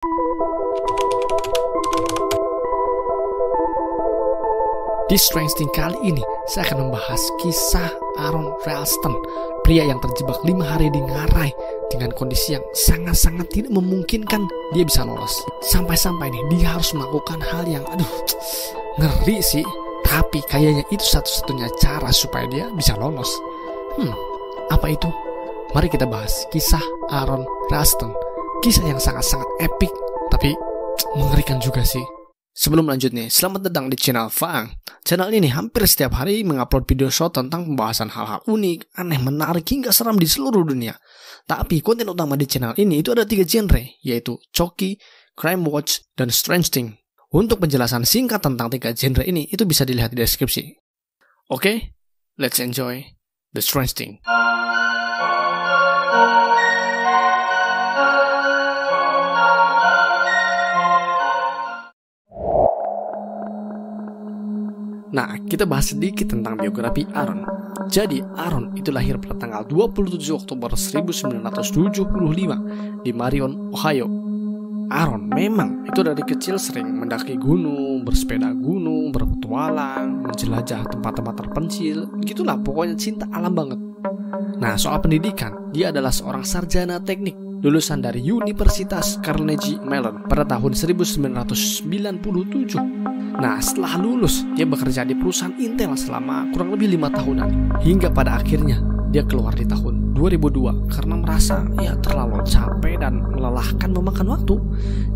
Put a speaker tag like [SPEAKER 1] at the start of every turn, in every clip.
[SPEAKER 1] Di Strange Thing kali ini, saya akan membahas kisah Aron Ralston, pria yang terjebak 5 hari di ngarai dengan kondisi yang sangat-sangat tidak memungkinkan dia bisa lolos. Sampai-sampai nih, dia harus melakukan hal yang ngeri sih. Tapi kayaknya itu satu-satunya cara supaya dia bisa lolos. Apa itu? Mari kita bahas kisah Aron Ralston. Kisah yang sangat-sangat epic, tapi mengerikan juga sih. Sebelum lanjut nih, selamat datang di channel Faang. Channel ini hampir setiap hari mengupload video short tentang pembahasan hal-hal unik, aneh, menarik, hingga seram di seluruh dunia. Tapi konten utama di channel ini itu ada 3 genre, yaitu Choki, Crime Watch, dan Strange Thing. Untuk penjelasan singkat tentang 3 genre ini, itu bisa dilihat di deskripsi. Oke, let's enjoy The Strange Thing. Nah, kita bahas sedikit tentang biografi Aron. Jadi, Aron itu lahir pada tanggal 27 Oktober 1975 di Marion, Ohio. Aron memang itu dari kecil sering mendaki gunung, bersepeda gunung, berpetualang, menjelajah tempat-tempat terpencil. Gitulah, pokoknya cinta alam banget. Nah, soal pendidikan, dia adalah seorang sarjana teknik, lulusan dari Universitas Carnegie Mellon pada tahun 1997. Nah, setelah lulus, dia bekerja di perusahaan Intel selama kurang lebih 5 tahunan. Hingga pada akhirnya, dia keluar di tahun 2002 karena merasa terlalu capek dan melelahkan memakan waktu.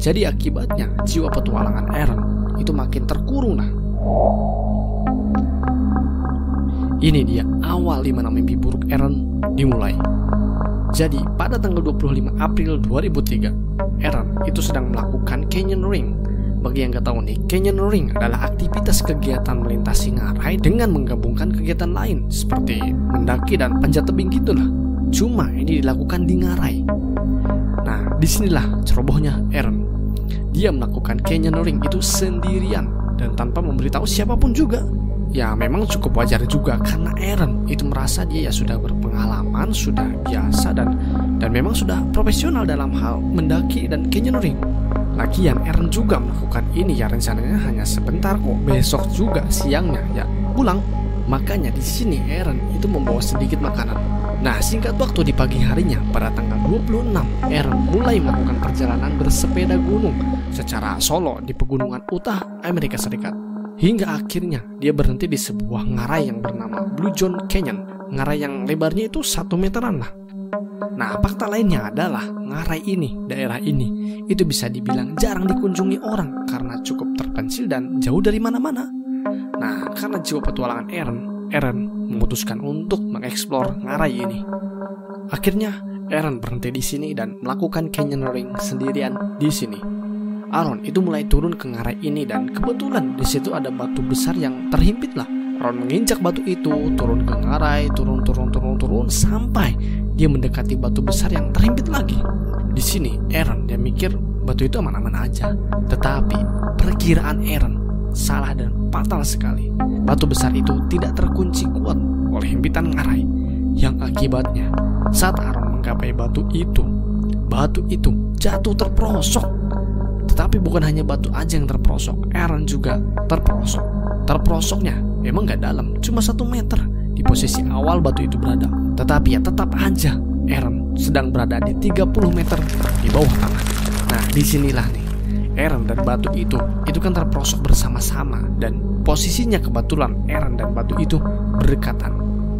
[SPEAKER 1] Jadi akibatnya, jiwa petualangan Aron itu makin terkurung. Ini dia awal dimana mimpi buruk Aron dimulai. Jadi, pada tanggal 25 April 2003, Aron itu sedang melakukan canyoning. Bagi yang gak tahu nih, canyoning adalah aktivitas kegiatan melintasi ngarai dengan menggabungkan kegiatan lain seperti mendaki dan panjat tebing gitulah. Cuma ini dilakukan di ngarai. Nah, disinilah cerobohnya Aron. Dia melakukan canyoning itu sendirian dan tanpa memberitahu siapapun juga. Ya memang cukup wajar juga karena Aron itu merasa dia sudah berpengalaman, sudah biasa dan memang sudah profesional dalam hal mendaki dan canyoning. Lagian Aron juga melakukan ini rencananya hanya sebentar kok, besok juga siangnya pulang. Makanya di sini Aron itu membawa sedikit makanan. Nah, singkat waktu di pagi harinya pada tanggal 26, Aron mulai melakukan perjalanan bersepeda gunung secara solo di pegunungan Utah, Amerika Serikat. Hingga akhirnya dia berhenti di sebuah ngarai yang bernama Blue John Canyon. Ngarai yang lebarnya itu 1 meteran lah. Nah, fakta lainnya adalah ngarai ini, daerah ini, itu bisa dibilang jarang dikunjungi orang karena cukup terpencil dan jauh dari mana-mana. Nah, karena jiwa petualangan Aron memutuskan untuk mengeksplor ngarai ini. Akhirnya, Aron berhenti di sini dan melakukan canyoning sendirian di sini. Aron itu mulai turun ke ngarai ini dan kebetulan di situ ada batu besar yang terhimpit lah. Aron menginjak batu itu, turun ke ngarai, turun sampai dia mendekati batu besar yang terhimpit lagi. Di sini Aron dia mikir batu itu aman-aman aja. Tetapi perkiraan Aron salah dan fatal sekali. Batu besar itu tidak terkunci kuat oleh himpitan ngarai, yang akibatnya saat Aron menggapai batu itu jatuh terperosok. Tetapi bukan hanya batu aja yang terperosok, Aron juga terperosok. Terperosoknya memang gak dalam, cuma 1 meter di posisi awal batu itu berada. Tetapi tetap aja Aron sedang berada di 30 meter di bawah tanah. Nah, disinilah nih Aron dan batu itu kan terperosok bersama-sama, dan posisinya kebetulan Aron dan batu itu berdekatan.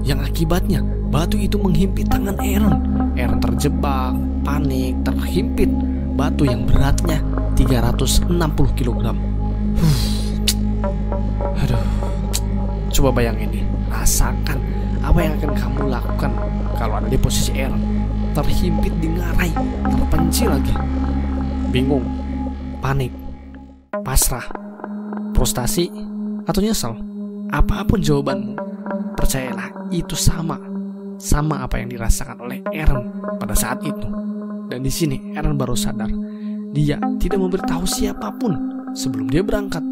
[SPEAKER 1] Yang akibatnya batu itu menghimpit tangan Aron. Aron terjebak, panik, terhimpit batu yang beratnya 360 kg. Coba bayangin nih, rasakan apa yang akan kamu lakukan kalau ada di posisi Aron, terhimpit di ngarai, terpencil lagi. Bingung, panik, pasrah, frustasi, atau nyesel? Apapun jawabanmu, percayalah itu sama apa yang dirasakan oleh Aron pada saat itu. Dan di sini Aron baru sadar dia tidak memberitahu siapapun sebelum dia berangkat.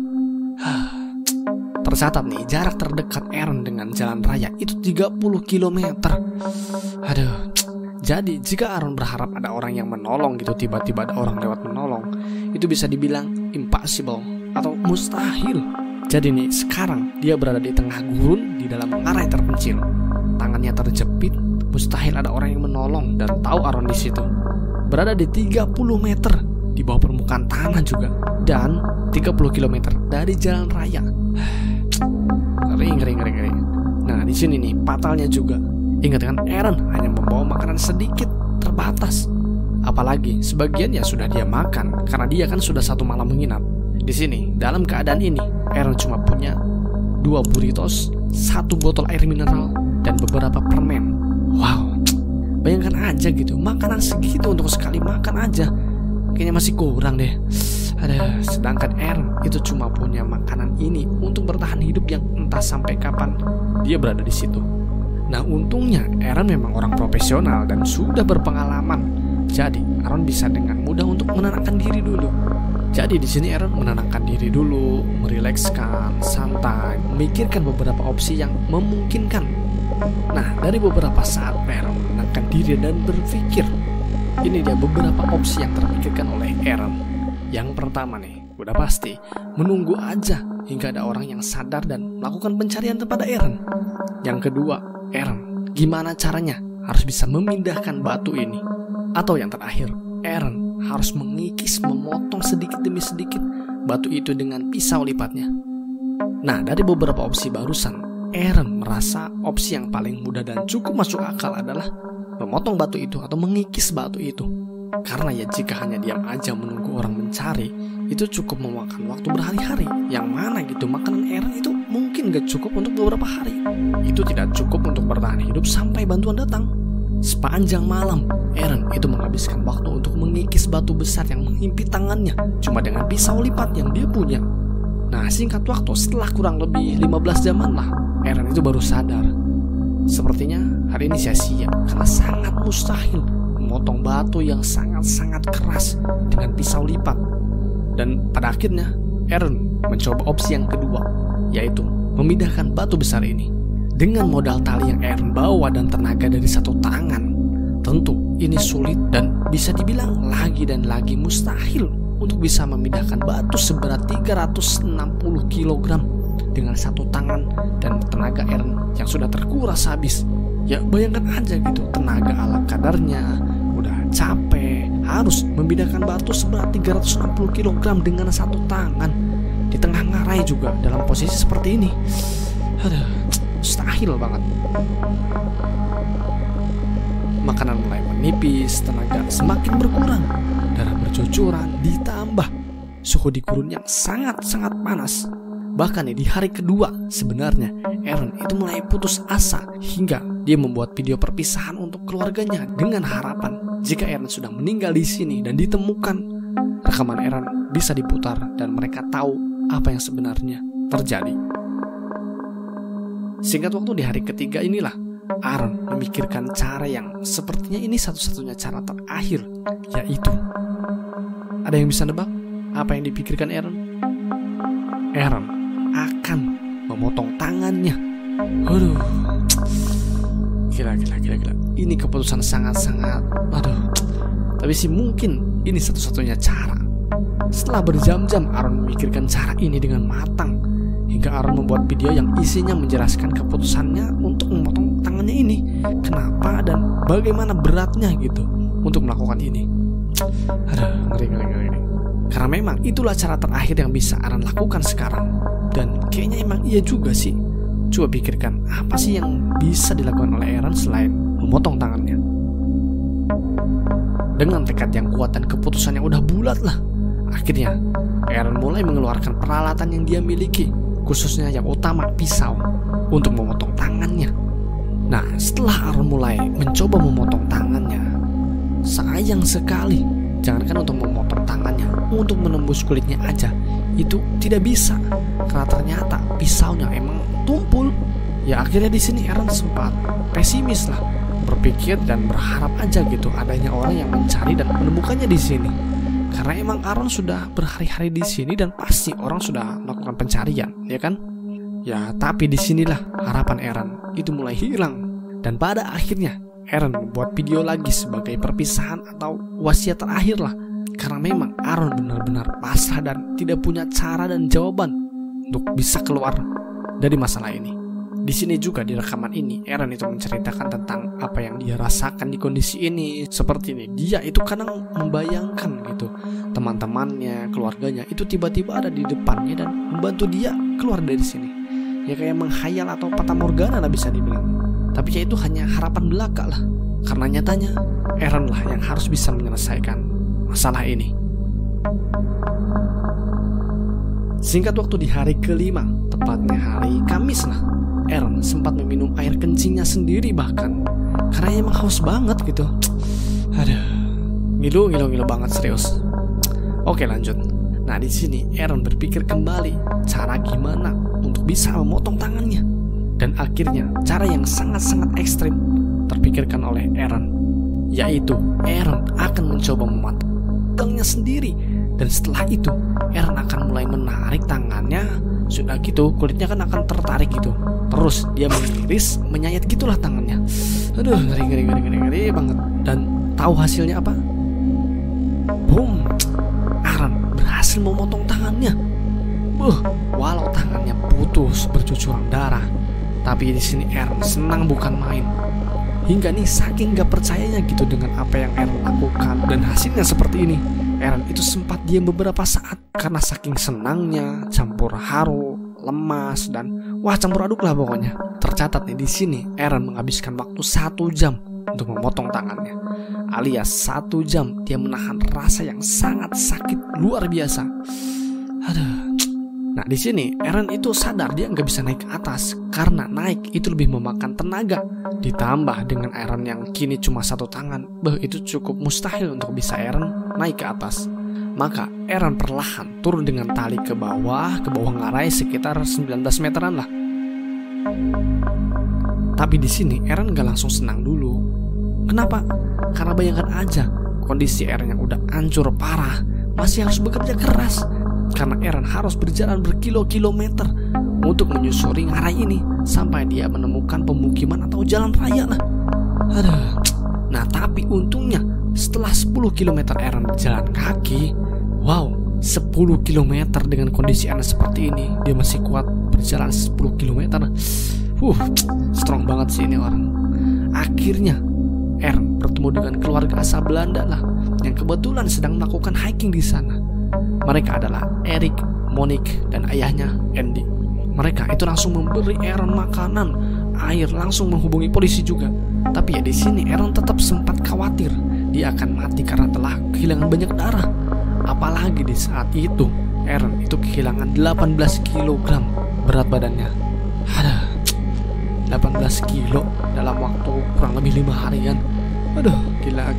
[SPEAKER 1] Tercatat nih, jarak terdekat Aron dengan jalan raya itu 30 km. Jadi jika Aaron berharap ada orang yang menolong gitu, tiba-tiba ada orang lewat menolong, itu bisa dibilang impossible atau mustahil. Jadi nih sekarang dia berada di tengah gurun di dalam ngarai terpencil. Tangannya terjepit, mustahil ada orang yang menolong, dan tahu Aaron di situ. Berada di 30 meter di bawah permukaan tanah juga, dan 30 km dari jalan raya. Ngeri. Nah di sini nih fatalnya juga. Ingat kan, Aaron hanya membawa makanan sedikit, terbatas. Apalagi sebagiannya sudah dia makan karena dia kan sudah 1 malam menginap. Di sini dalam keadaan ini Aaron cuma punya 2 burritos, 1 botol air mineral, dan beberapa permen. Wow, bayangkan aja gitu, makanan segitu untuk sekali makan aja. Kayaknya masih kurang deh. Sedangkan Aaron itu cuma punya makanan ini untuk bertahan hidup yang entah sampai kapan dia berada di situ. Nah untungnya Aaron memang orang profesional dan sudah berpengalaman. Jadi Aaron bisa dengan mudah untuk menenangkan diri dulu. Jadi di sini Aaron menenangkan diri dulu, merilekskan, santai, memikirkan beberapa opsi yang memungkinkan. Nah dari beberapa saat Aaron menenangkan diri dan berpikir, ini dia beberapa opsi yang terpikirkan oleh Aaron. Yang pertama nih, udah pasti menunggu aja hingga ada orang yang sadar dan melakukan pencarian kepada Aaron. Yang kedua, Aaron gimana caranya harus bisa memindahkan batu ini. Atau yang terakhir, Aaron harus mengikis, memotong sedikit demi sedikit batu itu dengan pisau lipatnya. Nah dari beberapa opsi barusan, Aaron merasa opsi yang paling mudah dan cukup masuk akal adalah memotong batu itu atau mengikis batu itu. Karena ya jika hanya diam aja menunggu orang mencari, itu cukup memakan waktu berhari-hari. Yang mana gitu makanan Aaron itu mungkin gak cukup untuk beberapa hari. Itu tidak cukup untuk bertahan hidup sampai bantuan datang. Sepanjang malam Aaron itu menghabiskan waktu untuk mengikis batu besar yang menghimpit tangannya cuma dengan pisau lipat yang dia punya. Nah singkat waktu setelah kurang lebih 15 jaman lah, Aaron itu baru sadar. Sepertinya hari ini sia-sia karena sangat mustahil memotong batu yang sangat-sangat keras dengan pisau lipat. Dan pada akhirnya Aaron mencoba opsi yang kedua, yaitu memindahkan batu besar ini. Dengan modal tali yang Aaron bawa dan tenaga dari 1 tangan, tentu ini sulit dan bisa dibilang lagi dan lagi mustahil untuk bisa memindahkan batu seberat 360 kg dengan 1 tangan dan tenaga Aaron yang sudah terkuras habis. Ya bayangkan aja gitu, tenaga ala kadarnya, udah capek, harus memindahkan batu seberat 360 kg dengan 1 tangan di tengah ngarai juga dalam posisi seperti ini. Mustahil banget. Makanan mulai menipis, tenaga semakin berkurang, darah bercucuran, ditambah suhu di gurun yang sangat-sangat panas. Bahkan di hari kedua sebenarnya Aaron itu mulai putus asa hingga dia membuat video perpisahan untuk keluarganya dengan harapan jika Aaron sudah meninggal di sini dan ditemukan, rekaman Aaron bisa diputar dan mereka tahu apa yang sebenarnya terjadi. Singkat waktu di hari ketiga inilah Aaron memikirkan cara yang sepertinya ini satu-satunya cara terakhir, yaitu ada yang bisa nebak apa yang dipikirkan Aaron? Aaron akan memotong tangannya. Gila. Ini keputusan sangat-sangat, tapi sih mungkin ini satu-satunya cara. Setelah berjam-jam Aaron memikirkan cara ini dengan matang, hingga Aaron membuat video yang isinya menjelaskan keputusannya untuk memotong tangannya ini, kenapa dan bagaimana beratnya gitu untuk melakukan ini. Ngeri. Karena memang itulah cara terakhir yang bisa Aaron lakukan sekarang. Dan kayaknya emang iya juga sih. Coba pikirkan apa sih yang bisa dilakukan oleh Aaron selain memotong tangannya. Dengan tekad yang kuat dan keputusan yang udah bulat lah, akhirnya Aaron mulai mengeluarkan peralatan yang dia miliki, khususnya yang utama pisau, untuk memotong tangannya. Nah setelah Aaron mulai mencoba memotong tangannya, sayang sekali, jangankan untuk memotong tangannya, untuk menembus kulitnya aja itu tidak bisa, karena ternyata pisaunya emang tumpul. Ya akhirnya di sini Aaron sempat pesimis lah, berpikir dan berharap aja gitu adanya orang yang mencari dan menemukannya di sini. Karena emang Aaron sudah berhari-hari di sini dan pasti orang sudah melakukan pencarian, ya kan? Ya tapi disinilah harapan Aaron itu mulai hilang. Dan pada akhirnya Aaron membuat video lagi sebagai perpisahan atau wasiat terakhir lah. Karena memang Aaron benar-benar pasrah dan tidak punya cara dan jawaban untuk bisa keluar dari masalah ini. Di sini juga di rekaman ini Aaron itu menceritakan tentang apa yang dia rasakan di kondisi ini. Seperti ini, dia itu kadang membayangkan gitu teman-temannya, keluarganya itu tiba-tiba ada di depannya dan membantu dia keluar dari sini. Ya kayak menghayal atau fata morgana lah bisa dibilang. Tapi ya itu hanya harapan belaka lah. Karena nyatanya Aaron lah yang harus bisa menyelesaikan masalah ini. Singkat waktu di hari kelima, tepatnya hari Kamis lah, Aaron sempat meminum air kencingnya sendiri bahkan. Karena emang haus banget gitu. Aduh, ngilu banget serius. Oke lanjut. Nah di sini Aaron berpikir kembali cara gimana untuk bisa memotong tangannya. Dan akhirnya cara yang sangat-sangat ekstrim terpikirkan oleh Aaron, yaitu Aaron akan mencoba memotongnya sendiri. Dan setelah itu Aaron akan mulai menarik tangannya. Sudah gitu kulitnya kan akan tertarik gitu. Terus dia mengiris, menyayat gitulah tangannya. Aduh, ngeri banget. Dan tahu hasilnya apa? Boom, Aaron berhasil memotong tangannya. Walau tangannya putus bercucuran darah, tapi di sini Aaron senang bukan main. Hingga nih saking gak percayanya gitu dengan apa yang Aaron lakukan dan hasilnya seperti ini, Aaron itu sempat diam beberapa saat karena saking senangnya, campur haru, lemas, dan wah campur aduk lah pokoknya. Tercatat nih di sini Aaron menghabiskan waktu 1 jam untuk memotong tangannya, alias 1 jam dia menahan rasa yang sangat sakit luar biasa. Aduh. Nah di sini Aaron itu sadar dia nggak bisa naik ke atas karena naik itu lebih memakan tenaga. Ditambah dengan Aaron yang kini cuma 1 tangan, itu cukup mustahil untuk bisa Aaron naik ke atas. Maka Aaron perlahan turun dengan tali ke bawah ngarai sekitar 19 meteran lah. Tapi di sini Aaron nggak langsung senang dulu. Kenapa? Karena bayangkan aja kondisi Aaron yang udah hancur parah masih harus bekerja keras. Karena Aaron harus berjalan berkilo-kilometer untuk menyusuri ngarai ini sampai dia menemukan pemukiman atau jalan raya lah. Aduh. Nah tapi untungnya setelah 10 km Aaron berjalan kaki, wow, 10 km dengan kondisi Aaron seperti ini, dia masih kuat berjalan 10 km. Strong banget sih ini orang. Akhirnya Aaron bertemu dengan keluarga asal Belanda lah yang kebetulan sedang melakukan hiking di sana. Mereka adalah Erik, Monique, dan ayahnya Andy. Mereka itu langsung memberi Aaron makanan, air, langsung menghubungi polisi juga. Tapi ya di sini Aaron tetap sempat khawatir dia akan mati karena telah kehilangan banyak darah. Apalagi di saat itu Aaron itu kehilangan 18 kg berat badannya. Aduh, 18 kilo dalam waktu kurang lebih 5 harian. Aduh, gila.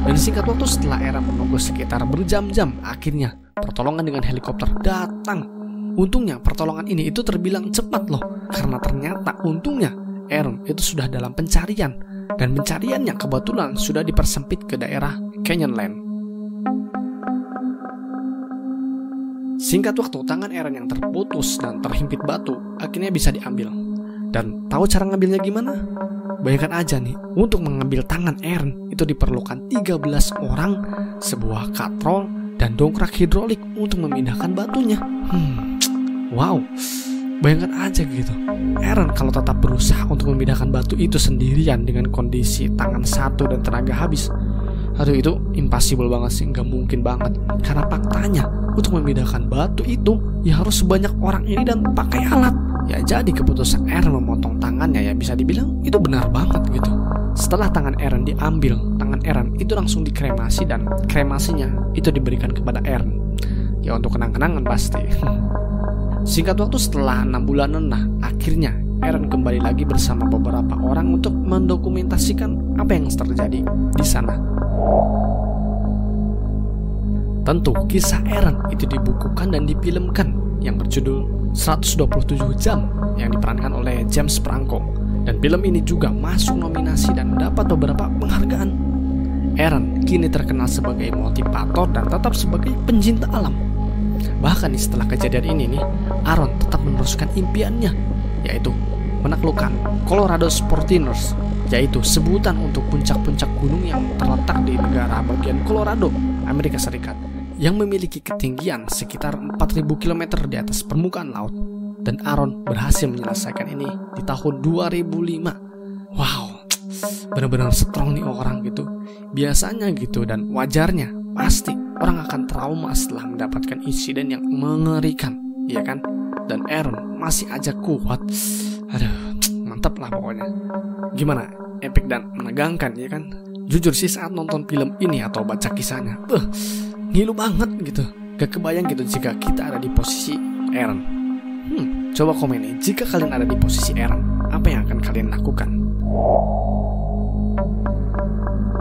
[SPEAKER 1] Dan singkat waktu setelah Aaron menunggu sekitar berjam-jam, akhirnya pertolongan dengan helikopter datang. Untungnya pertolongan ini itu terbilang cepat loh, karena ternyata untungnya Aaron itu sudah dalam pencarian, dan pencariannya kebetulan sudah dipersempit ke daerah Canyonland. Singkat waktu tangan Aaron yang terputus dan terhimpit batu akhirnya bisa diambil. Dan tahu cara ngambilnya gimana? Bayangkan aja nih, untuk mengambil tangan Aaron itu diperlukan 13 orang, sebuah katrol, dan dongkrak hidrolik untuk memindahkan batunya. Wow, bayangkan aja gitu. Aaron kalau tetap berusaha untuk memindahkan batu itu sendirian dengan kondisi tangan satu dan tenaga habis, aduh itu impossible banget sih, nggak mungkin banget. Karena faktanya untuk memindahkan batu itu ya harus sebanyak orang ini dan pakai alat. Ya jadi keputusan Aaron memotong tangannya ya bisa dibilang itu benar banget gitu. Setelah tangan Aaron diambil, tangan Aaron itu langsung dikremasi dan kremasinya itu diberikan kepada Aaron. Ya untuk kenang-kenangan pasti. Singkat waktu setelah 6 bulanan lah, akhirnya Aaron kembali lagi bersama beberapa orang untuk mendokumentasikan apa yang terjadi di sana. Tentu kisah Aaron itu dibukukan dan difilmkan yang berjudul 127 Jam yang diperankan oleh James Franco. Dan film ini juga masuk nominasi dan mendapat beberapa penghargaan. Aaron kini terkenal sebagai motivator dan tetap sebagai pencinta alam. Bahkan setelah kejadian ini nih, Aaron tetap meneruskan impiannya, yaitu menaklukkan Colorado Sportiners, yaitu sebutan untuk puncak-puncak gunung yang terletak di negara bagian Colorado, Amerika Serikat, yang memiliki ketinggian sekitar 4.000 km di atas permukaan laut. Dan Aaron berhasil menyelesaikan ini di tahun 2005. Wow, benar-benar strong nih orang gitu. Biasanya gitu, dan wajarnya pasti orang akan trauma setelah mendapatkan insiden yang mengerikan, ya kan? Dan Aaron masih aja kuat. Aduh, mantap lah pokoknya. Gimana? Epic dan menegangkan, ya kan? Jujur sih saat nonton film ini atau baca kisahnya, ngilu banget gitu. Gak kebayang gitu jika kita ada di posisi Aaron. Coba komen nih, jika kalian ada di posisi Aaron, apa yang akan kalian lakukan?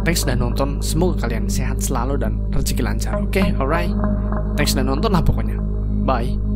[SPEAKER 1] Thanks sudah nonton, semoga kalian sehat selalu dan rezeki lancar. Oke, alright. Thanks sudah nonton lah pokoknya. Bye.